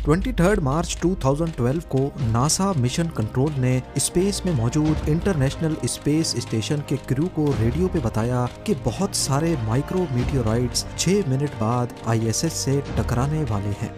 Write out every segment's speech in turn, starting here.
23 मार्च 2012 को NASA mission control ने space में मौजूद इंटरनेशनल स्पेस स्टेशन के क्रू को रेडियो पे बताया कि बहुत सारे माइक्रो मीटियोराइट्स 6 मिनट बाद आईएसएस से टकराने वाले हैं।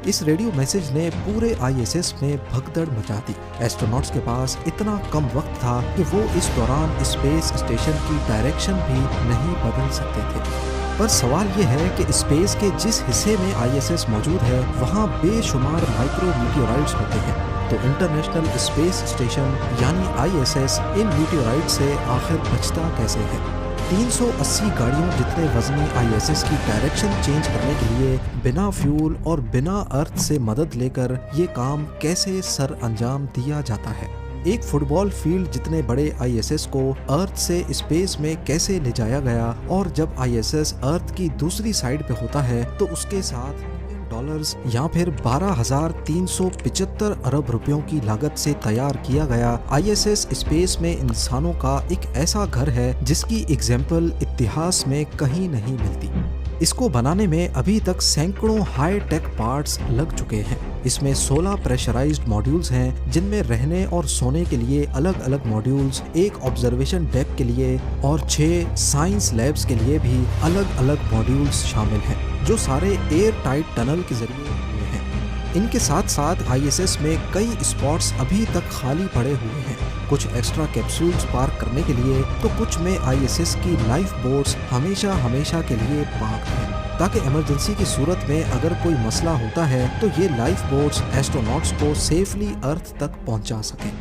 इस रेडियो मैसेज ने पूरे आईएसएस में भगदड़ मचा दी। एस्ट्रोनॉट्स के पास इतना कम वक्त था कि वो इस दौरान स्पेस स्टेशन की डायरेक्शन भी नहीं बदल सकते थे। पर सवाल ये है कि स्पेस के जिस हिस्से में आईएसएस मौजूद है वहाँ बेशुमार माइक्रो मीटियोराइट्स होते हैं, तो इंटरनेशनल स्पेस स्टेशन यानी आईएसएस इन मीटियोराइट से आखिर बचता कैसे है। 380 गाड़ियों जितने वजनी आईएसएस की डायरेक्शन चेंज करने के लिए बिना फ्यूल और बिना अर्थ से मदद लेकर ये काम कैसे सर अंजाम दिया जाता है। एक फुटबॉल फील्ड जितने बड़े आईएसएस को अर्थ से स्पेस में कैसे ले जाया गया, और जब आईएसएस अर्थ की दूसरी साइड पे होता है तो उसके साथ डॉलर्स या फिर 12,375 अरब रुपयों की लागत से तैयार किया गया आईएसएस स्पेस में इंसानों का एक ऐसा घर है जिसकी एग्जाम्पल इतिहास में कहीं नहीं मिलती। इसको बनाने में अभी तक सैकड़ों हाई टेक पार्ट्स लग चुके हैं। इसमें 16 प्रेशराइज्ड मॉड्यूल्स हैं जिनमें रहने और सोने के लिए अलग अलग मॉड्यूल्स, एक ऑब्जर्वेशन डेक के लिए और 6 साइंस लैब्स के लिए भी अलग अलग मॉड्यूल्स शामिल हैं, जो सारे एयर टाइट टनल के जरिए हुए हैं। इनके साथ साथ आईएसएस में कई स्पॉट्स अभी तक खाली पड़े हुए हैं, कुछ एक्स्ट्रा कैप्सूल्स पार्क करने के लिए, तो कुछ में आईएसएस की लाइफ बोट्स हमेशा के लिए पार्क हैं, ताकि इमरजेंसी की सूरत में अगर कोई मसला होता है तो ये लाइफ बोट्स एस्ट्रोनॉट्स को सेफली अर्थ तक पहुंचा सकें।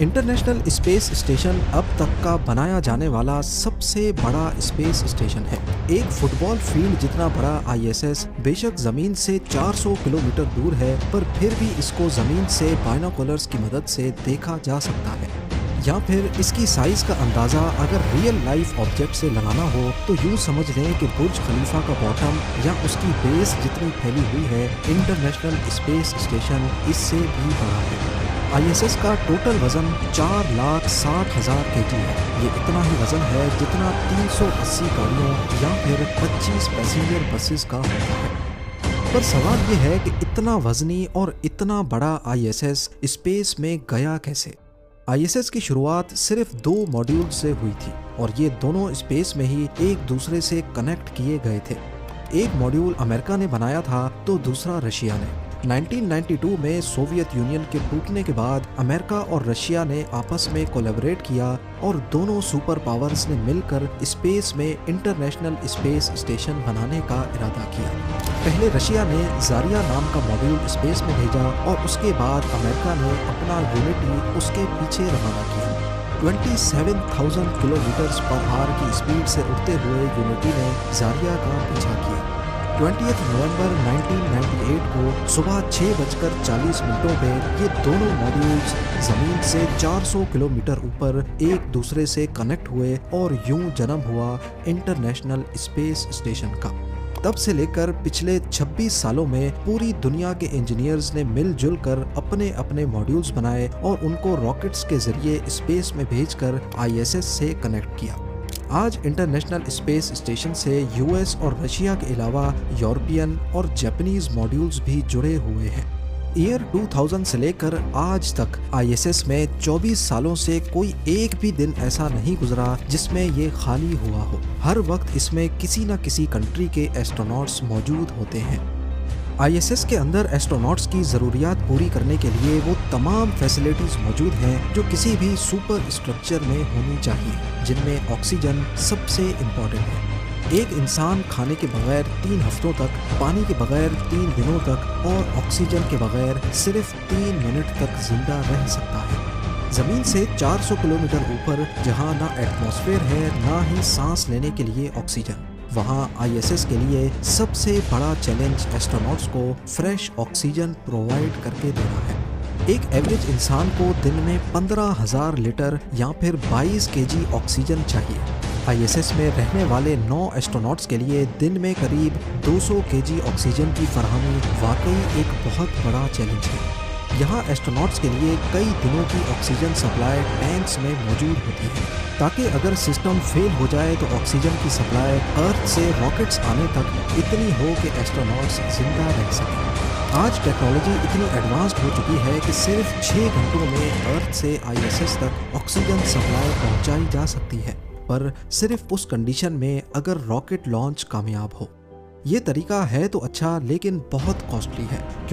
इंटरनेशनल स्पेस स्टेशन अब तक का बनाया जाने वाला सबसे बड़ा स्पेस स्टेशन है। एक फुटबॉल फील्ड जितना बड़ा आईएसएस बेशक जमीन से 400 किलोमीटर दूर है, पर फिर भी इसको जमीन से बाइनोकुलर्स की मदद से देखा जा सकता है। या फिर इसकी साइज का अंदाजा अगर रियल लाइफ ऑब्जेक्ट से लगाना हो तो यूँ समझ लें कि बुर्ज खलीफा का बॉटम या उसकी बेस जितनी फैली हुई है, इंटरनेशनल स्पेस स्टेशन इससे भी बड़ा है। आईएसएस का टोटल वजन 4,60,000 kg है। ये इतना ही वजन है जितना 380 गाड़ियों या फिर 25 पैसेंजर बसेस का होता है। पर सवाल ये है कि इतना वजनी और इतना बड़ा आईएसएस स्पेस में गया कैसे। आईएसएस की शुरुआत सिर्फ 2 मॉड्यूल से हुई थी और ये दोनों स्पेस में ही एक दूसरे से कनेक्ट किए गए थे। एक मॉड्यूल अमेरिका ने बनाया था तो दूसरा रशिया ने। 1992 में सोवियत यूनियन के टूटने के बाद अमेरिका और रशिया ने आपस में कोलैबोरेट किया और दोनों सुपर पावर्स ने मिलकर स्पेस में इंटरनेशनल स्पेस स्टेशन बनाने का इरादा किया। पहले रशिया ने जारिया नाम का मॉड्यूल स्पेस में भेजा और उसके बाद अमेरिका ने अपना यूनिटी उसके पीछे रवाना किया। 27,000 किलोमीटर पर आवर की स्पीड से उड़ते हुए यूनिटी ने जारिया का पीछा किया। 20 नवंबर 1998 को सुबह 6:40 पे ये दोनों मॉड्यूल्स जमीन से 400 किलोमीटर ऊपर एक दूसरे से कनेक्ट हुए और यूं जन्म हुआ इंटरनेशनल स्पेस स्टेशन का। तब से लेकर पिछले 26 सालों में पूरी दुनिया के इंजीनियर्स ने मिलजुल कर अपने अपने मॉड्यूल्स बनाए और उनको रॉकेट्स के जरिए स्पेस में भेजकर आईएसएस से कनेक्ट किया। आज इंटरनेशनल स्पेस स्टेशन से यूएस और रशिया के अलावा यूरोपियन और जापानीज मॉड्यूल्स भी जुड़े हुए हैं। ईयर 2000 से लेकर आज तक आईएसएस में 24 सालों से कोई एक भी दिन ऐसा नहीं गुजरा जिसमें ये खाली हुआ हो। हर वक्त इसमें किसी न किसी कंट्री के एस्ट्रोनॉट्स मौजूद होते हैं। आईएसएस के अंदर एस्ट्रोनॉट्स की ज़रूरियात पूरी करने के लिए वो तमाम फैसिलिटीज़ मौजूद हैं जो किसी भी सुपर स्ट्रक्चर में होनी चाहिए, जिनमें ऑक्सीजन सबसे इम्पोर्टेंट है। एक इंसान खाने के बगैर 3 हफ्तों तक, पानी के बगैर 3 दिनों तक और ऑक्सीजन के बगैर सिर्फ 3 मिनट तक जिंदा रह सकता है। ज़मीन से 400 किलोमीटर ऊपर जहाँ ना एटमॉस्फेयर है ना ही सांस लेने के लिए ऑक्सीजन, वहाँ आईएसएस के लिए सबसे बड़ा चैलेंज एस्ट्रोनॉट्स को फ्रेश ऑक्सीजन प्रोवाइड करके देना है। एक एवरेज इंसान को दिन में 15,000 लीटर या फिर 22 केजी ऑक्सीजन चाहिए। आईएसएस में रहने वाले 9 एस्ट्रोनॉट्स के लिए दिन में करीब 200 केजी ऑक्सीजन की फराहमी वाकई एक बहुत बड़ा चैलेंज है। यहाँ एस्ट्रोनॉट्स के लिए कई दिनों की ऑक्सीजन सप्लाई टैंक्स में मौजूद होती है, ताकि अगर सिस्टम फेल हो जाए तो ऑक्सीजन की सप्लाई अर्थ से रॉकेट्स आने तक इतनी हो कि एस्ट्रोनॉट्स जिंदा रह सकें। आज टेक्नोलॉजी इतनी एडवांस्ड हो चुकी है कि सिर्फ 6 घंटों में अर्थ से आईएसएस तक ऑक्सीजन सप्लाई पहुंचाई जा सकती है, पर सिर्फ उस कंडीशन में अगर रॉकेट लॉन्च कामयाब हो। ये तरीका है तो अच्छा, लेकिन बहुत कॉस्टली है।